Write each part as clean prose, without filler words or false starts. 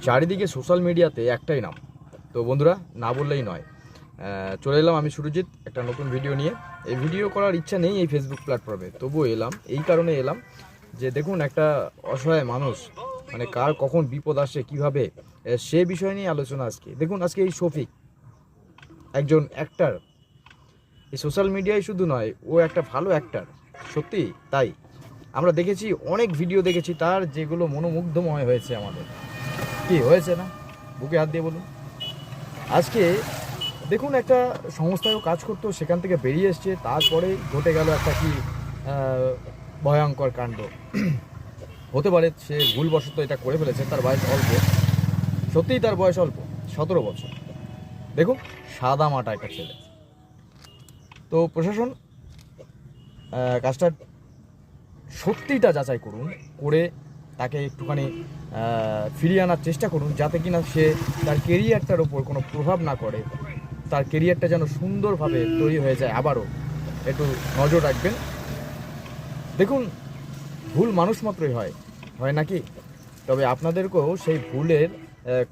চারিদিকে সোশ্যাল মিডিয়াতে একটাই নাম। তো বন্ধুরা, না বললেই নয়, চলে এলাম আমি সুরজিৎ একটা নতুন ভিডিও নিয়ে। এই ভিডিও করার ইচ্ছা নেই এই ফেসবুক প্ল্যাটফর্মে, তবুও এলাম। এই কারণে এলাম যে দেখুন, একটা অসহায় মানুষ, মানে কার কখন বিপদ আসে কীভাবে, সে বিষয় নিয়ে আলোচনা আজকে। দেখুন, আজকে এই শফিক একজন অ্যাক্টার, এই সোশ্যাল মিডিয়ায় শুধু নয়, ও একটা ভালো অ্যাক্টার, সত্যি তাই। আমরা দেখেছি, অনেক ভিডিও দেখেছি তার, যেগুলো মনোমুগ্ধময় হয়েছে আমাদের। কি হয়েছে না? বুকে হাত দিয়ে বলুন। আজকে দেখুন, একটা সংস্থায়ও কাজ করতো, সেখান থেকে বেরিয়ে এসছে, তারপরে ঘটে গেল একটা কি ভয়ঙ্কর কাণ্ড। হতে পারে সে ভুলবশত এটা করে ফেলেছে, তার বয়স অল্প, সত্যিই তার বয়স অল্প, 17 বছর। দেখুন, সাদা মাটা একটা ছেলে। তো প্রশাসন কাজটা সত্যিটা যাচাই করুন, করে তাকে একটুখানি ফিরিয়ে আনার চেষ্টা করুন, যাতে কিনা সে তার কেরিয়ারটার ওপর কোনো প্রভাব না করে, তার কেরিয়ারটা যেন সুন্দরভাবে তৈরি হয়ে যায়। আবারও একটু নজর রাখবেন। দেখুন, ভুল মানুষ মাত্রই হয়, হয় নাকি? তবে আপনাদেরকেও সেই ভুলের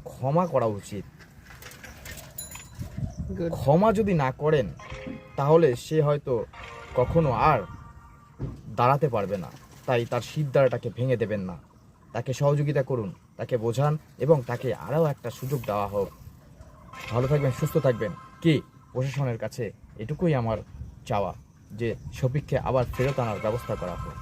ক্ষমা করা উচিত। ক্ষমা যদি না করেন, তাহলে সে হয়তো কখনো আর দাঁড়াতে পারবে না। তাই তার শিরদাঁড়াটাকে ভেঙে দেবেন না, তাকে সহযোগিতা করুন, তাকে বোঝান, এবং তাকে আরও একটা সুযোগ দেওয়া হোক। ভালো থাকবেন, সুস্থ থাকবেন। কি প্রশাসনের কাছে এটুকুই আমার চাওয়া, যে শফিককে আবার ফেরত আনার ব্যবস্থা করা হোক।